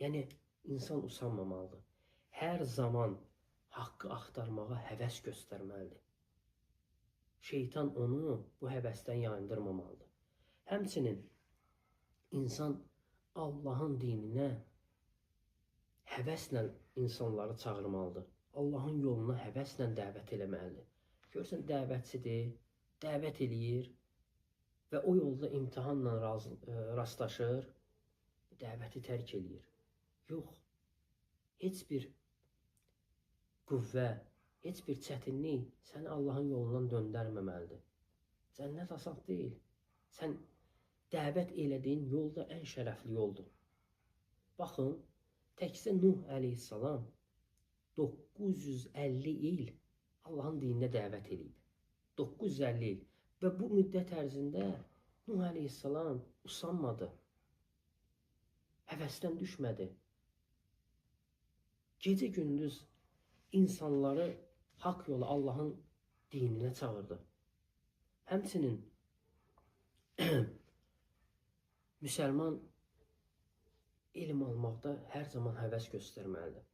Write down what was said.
Yəni, insan usanmamalıdır. Hər zaman haqqı axtarmağa həvəs göstərməlidir. Şeytan onu bu həvəsdən yayındırmamalıdır. Həmçinin insan Allahın dininə həvəslə insanları çağırmalıdır. Allahın yoluna həvəslə dəvət eləməlidir. Görürsən, dəvətçidir, dəvət eləyir və o yolda imtihanla rastlaşır, dəvəti tərk eləyir. Yox, heç bir qüvvə, heç bir çətinlik səni Allahın yolundan döndərməməlidir. Cənnət asan deyil. Sən dəvət elədiyin yol da ən şərəfli yoldur. Baxın, təkcə Nuh əleyhissalam 950 il Allahın dininə dəvət edib. 950 il. Və bu müddət ərzində Nuh əleyhissalam usanmadı. Həvəsdən düşmədi. Gecə-gündüz insanları haqq yolu Allahın dininə çağırdı. Həmçinin müsəlman elm almaqda hər zaman həvəs göstərməlidir.